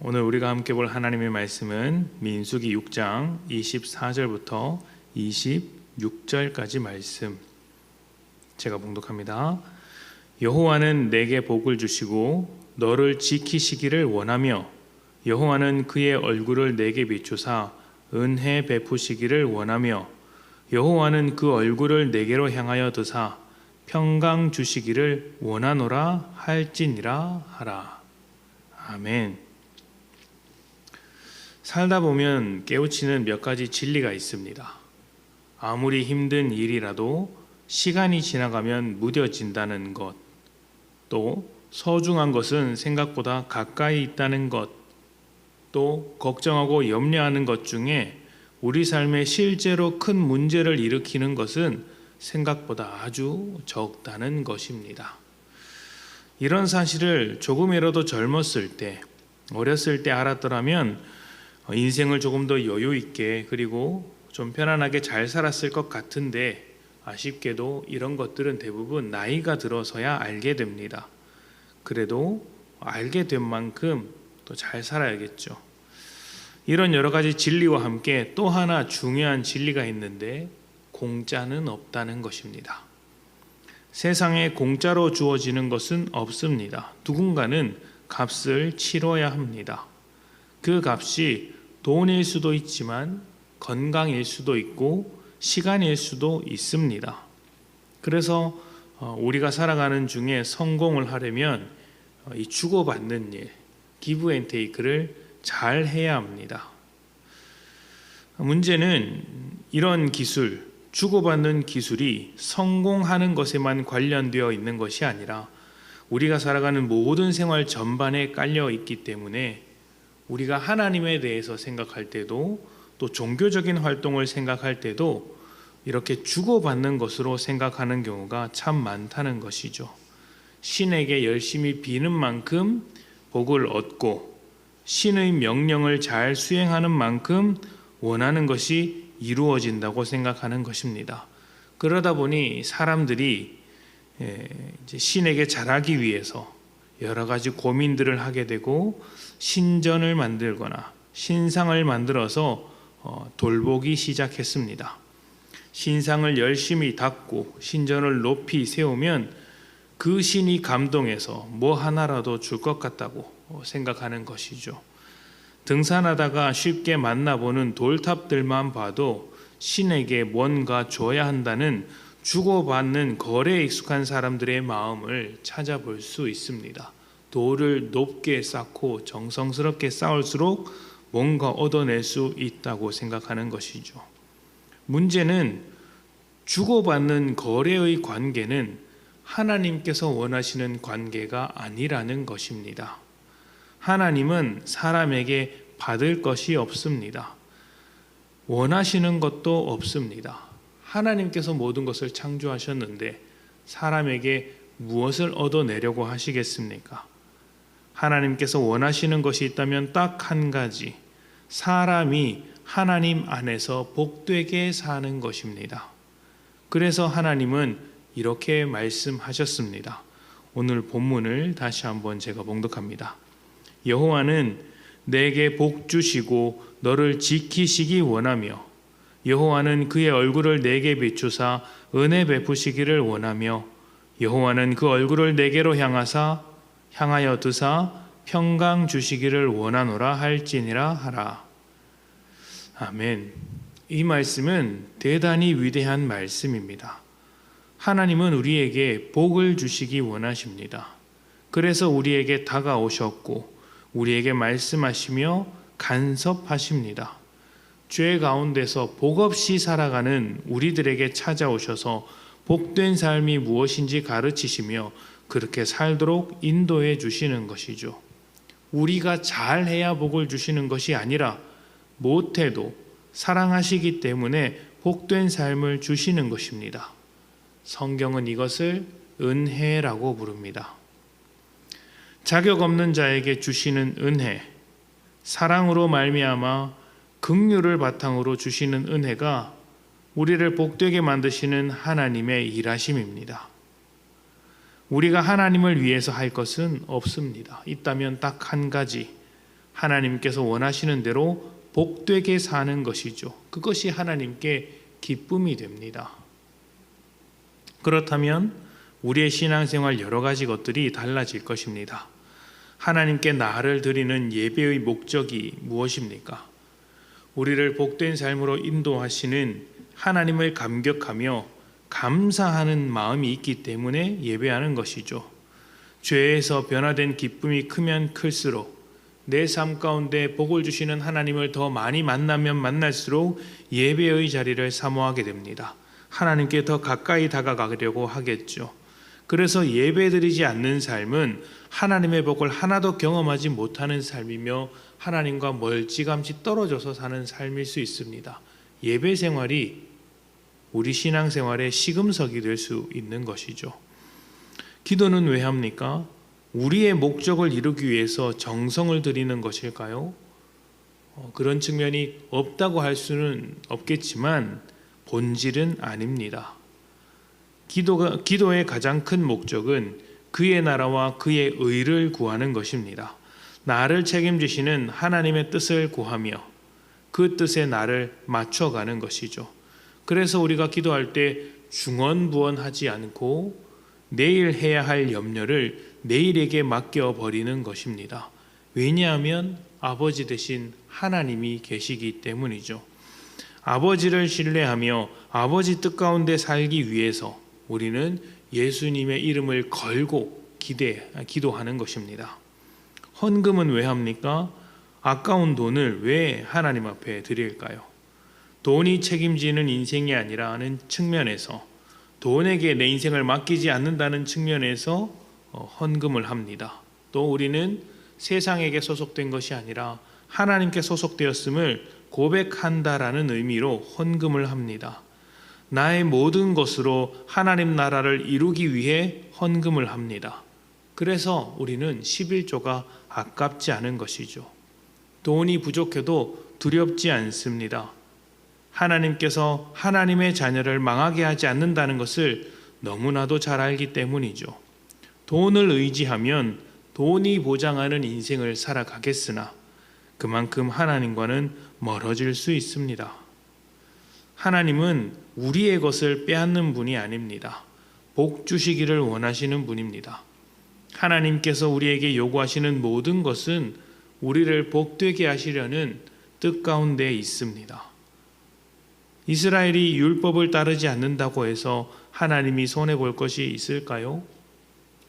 오늘 우리가 함께 볼 하나님의 말씀은 민수기 6장 24절부터 26절까지 말씀, 제가 봉독합니다. 여호와는 내게 복을 주시고 너를 지키시기를 원하며 여호와는 그의 얼굴을 내게 비추사 은혜 베푸시기를 원하며 여호와는 그 얼굴을 내게로 향하여 드사 평강 주시기를 원하노라 할지니라 하라. 아멘. 살다 보면 깨우치는 몇 가지 진리가 있습니다. 아무리 힘든 일이라도 시간이 지나가면 무뎌진다는 것, 또 소중한 것은 생각보다 가까이 있다는 것, 또 걱정하고 염려하는 것 중에 우리 삶에 실제로 큰 문제를 일으키는 것은 생각보다 아주 적다는 것입니다. 이런 사실을 조금이라도 젊었을 때, 어렸을 때 알았더라면 인생을 조금 더 여유 있게 그리고 좀 편안하게 잘 살았을 것 같은데, 아쉽게도 이런 것들은 대부분 나이가 들어서야 알게 됩니다. 그래도 알게 된 만큼 또 잘 살아야겠죠. 이런 여러 가지 진리와 함께 또 하나 중요한 진리가 있는데, 공짜는 없다는 것입니다. 세상에 공짜로 주어지는 것은 없습니다. 누군가는 값을 치러야 합니다. 그 값이 돈일 수도 있지만 건강일 수도 있고 시간일 수도 있습니다. 그래서 우리가 살아가는 중에 성공을 하려면 이 주고받는 일, 기브 앤 테이크를 잘 해야 합니다. 문제는 이런 기술, 주고받는 기술이 성공하는 것에만 관련되어 있는 것이 아니라 우리가 살아가는 모든 생활 전반에 깔려 있기 때문에 우리가 하나님에 대해서 생각할 때도, 또 종교적인 활동을 생각할 때도 이렇게 주고받는 것으로 생각하는 경우가 참 많다는 것이죠. 신에게 열심히 비는 만큼 복을 얻고 신의 명령을 잘 수행하는 만큼 원하는 것이 이루어진다고 생각하는 것입니다. 그러다 보니 사람들이 신에게 잘하기 위해서 여러 가지 고민들을 하게 되고 신전을 만들거나 신상을 만들어서 돌보기 시작했습니다. 신상을 열심히 닦고 신전을 높이 세우면 그 신이 감동해서 뭐 하나라도 줄 것 같다고 생각하는 것이죠. 등산하다가 쉽게 만나보는 돌탑들만 봐도 신에게 뭔가 줘야 한다는 주고받는 거래에 익숙한 사람들의 마음을 찾아볼 수 있습니다. 돌을 높게 쌓고 정성스럽게 쌓을수록 뭔가 얻어낼 수 있다고 생각하는 것이죠. 문제는 주고받는 거래의 관계는 하나님께서 원하시는 관계가 아니라는 것입니다. 하나님은 사람에게 받을 것이 없습니다. 원하시는 것도 없습니다. 하나님께서 모든 것을 창조하셨는데 사람에게 무엇을 얻어내려고 하시겠습니까? 하나님께서 원하시는 것이 있다면 딱 한 가지, 사람이 하나님 안에서 복되게 사는 것입니다. 그래서 하나님은 이렇게 말씀하셨습니다. 오늘 본문을 다시 한번 제가 봉독합니다. 여호와는 내게 복 주시고 너를 지키시기 원하며 여호와는 그의 얼굴을 내게 비추사 은혜 베푸시기를 원하며 여호와는 그 얼굴을 내게로 향하여 드사 평강 주시기를 원하노라 할지니라 하라. 아멘. 이 말씀은 대단히 위대한 말씀입니다. 하나님은 우리에게 복을 주시기 원하십니다. 그래서 우리에게 다가오셨고 우리에게 말씀하시며 간섭하십니다. 죄 가운데서 복 없이 살아가는 우리들에게 찾아오셔서 복된 삶이 무엇인지 가르치시며 그렇게 살도록 인도해 주시는 것이죠. 우리가 잘해야 복을 주시는 것이 아니라 못해도 사랑하시기 때문에 복된 삶을 주시는 것입니다. 성경은 이것을 은혜라고 부릅니다. 자격 없는 자에게 주시는 은혜, 사랑으로 말미암아 긍휼을 바탕으로 주시는 은혜가 우리를 복되게 만드시는 하나님의 일하심입니다. 우리가 하나님을 위해서 할 것은 없습니다. 있다면 딱 한 가지, 하나님께서 원하시는 대로 복되게 사는 것이죠. 그것이 하나님께 기쁨이 됩니다. 그렇다면 우리의 신앙생활 여러 가지 것들이 달라질 것입니다. 하나님께 나를 드리는 예배의 목적이 무엇입니까? 우리를 복된 삶으로 인도하시는 하나님을 감격하며 감사하는 마음이 있기 때문에 예배하는 것이죠. 죄에서 변화된 기쁨이 크면 클수록 내 삶 가운데 복을 주시는 하나님을 더 많이 만나면 만날수록 예배의 자리를 사모하게 됩니다. 하나님께 더 가까이 다가가려고 하겠죠. 그래서 예배드리지 않는 삶은 하나님의 복을 하나도 경험하지 못하는 삶이며 하나님과 멀찌감치 떨어져서 사는 삶일 수 있습니다. 예배 생활이 우리 신앙생활의 시금석이 될 수 있는 것이죠. 기도는 왜 합니까? 우리의 목적을 이루기 위해서 정성을 들이는 것일까요? 그런 측면이 없다고 할 수는 없겠지만 본질은 아닙니다. 기도의 가장 큰 목적은 그의 나라와 그의 의를 구하는 것입니다. 나를 책임지시는 하나님의 뜻을 구하며 그 뜻에 나를 맞춰가는 것이죠. 그래서 우리가 기도할 때 중언부언하지 않고 내일 해야 할 염려를 내일에게 맡겨버리는 것입니다. 왜냐하면 아버지 되신 하나님이 계시기 때문이죠. 아버지를 신뢰하며 아버지 뜻 가운데 살기 위해서 우리는 예수님의 이름을 걸고 기도하는 것입니다. 헌금은 왜 합니까? 아까운 돈을 왜 하나님 앞에 드릴까요? 돈이 책임지는 인생이 아니라는 측면에서, 돈에게 내 인생을 맡기지 않는다는 측면에서 헌금을 합니다. 또 우리는 세상에게 소속된 것이 아니라 하나님께 소속되었음을 고백한다라는 의미로 헌금을 합니다. 나의 모든 것으로 하나님 나라를 이루기 위해 헌금을 합니다. 그래서 우리는 11조가 아깝지 않은 것이죠. 돈이 부족해도 두렵지 않습니다. 하나님께서 하나님의 자녀를 망하게 하지 않는다는 것을 너무나도 잘 알기 때문이죠. 돈을 의지하면 돈이 보장하는 인생을 살아가겠으나 그만큼 하나님과는 멀어질 수 있습니다. 하나님은 우리의 것을 빼앗는 분이 아닙니다. 복 주시기를 원하시는 분입니다. 하나님께서 우리에게 요구하시는 모든 것은 우리를 복되게 하시려는 뜻 가운데 있습니다. 이스라엘이 율법을 따르지 않는다고 해서 하나님이 손해볼 것이 있을까요?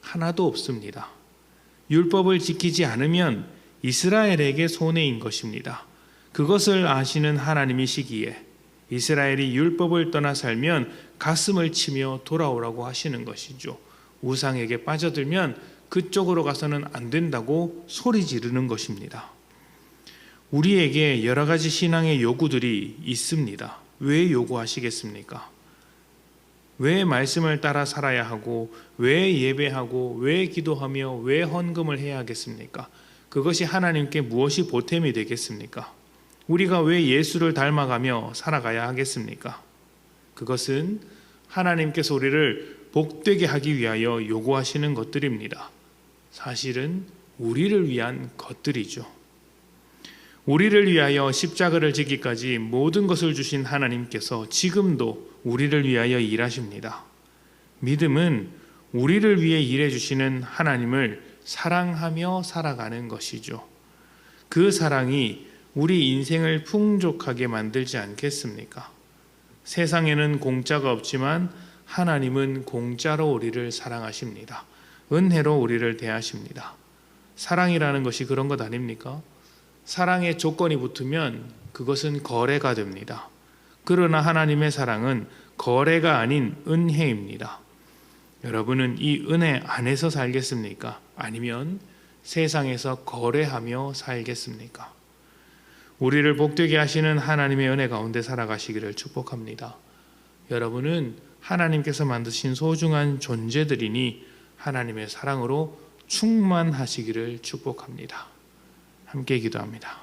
하나도 없습니다. 율법을 지키지 않으면 이스라엘에게 손해인 것입니다. 그것을 아시는 하나님이시기에 이스라엘이 율법을 떠나 살면 가슴을 치며 돌아오라고 하시는 것이죠. 우상에게 빠져들면 그쪽으로 가서는 안 된다고 소리 지르는 것입니다. 우리에게 여러 가지 신앙의 요구들이 있습니다. 왜 요구하시겠습니까? 왜 말씀을 따라 살아야 하고, 왜 예배하고, 왜 기도하며, 왜 헌금을 해야 하겠습니까? 그것이 하나님께 무엇이 보탬이 되겠습니까? 우리가 왜 예수를 닮아가며 살아가야 하겠습니까? 그것은 하나님께서 우리를 복되게 하기 위하여 요구하시는 것들입니다. 사실은 우리를 위한 것들이죠. 우리를 위하여 십자가를 지기까지 모든 것을 주신 하나님께서 지금도 우리를 위하여 일하십니다. 믿음은 우리를 위해 일해 주시는 하나님을 사랑하며 살아가는 것이죠. 그 사랑이 우리 인생을 풍족하게 만들지 않겠습니까? 세상에는 공짜가 없지만 하나님은 공짜로 우리를 사랑하십니다. 은혜로 우리를 대하십니다. 사랑이라는 것이 그런 것 아닙니까? 사랑의 조건이 붙으면 그것은 거래가 됩니다. 그러나 하나님의 사랑은 거래가 아닌 은혜입니다. 여러분은 이 은혜 안에서 살겠습니까? 아니면 세상에서 거래하며 살겠습니까? 우리를 복되게 하시는 하나님의 은혜 가운데 살아가시기를 축복합니다. 여러분은 하나님께서 만드신 소중한 존재들이니 하나님의 사랑으로 충만하시기를 축복합니다. 함께 기도합니다.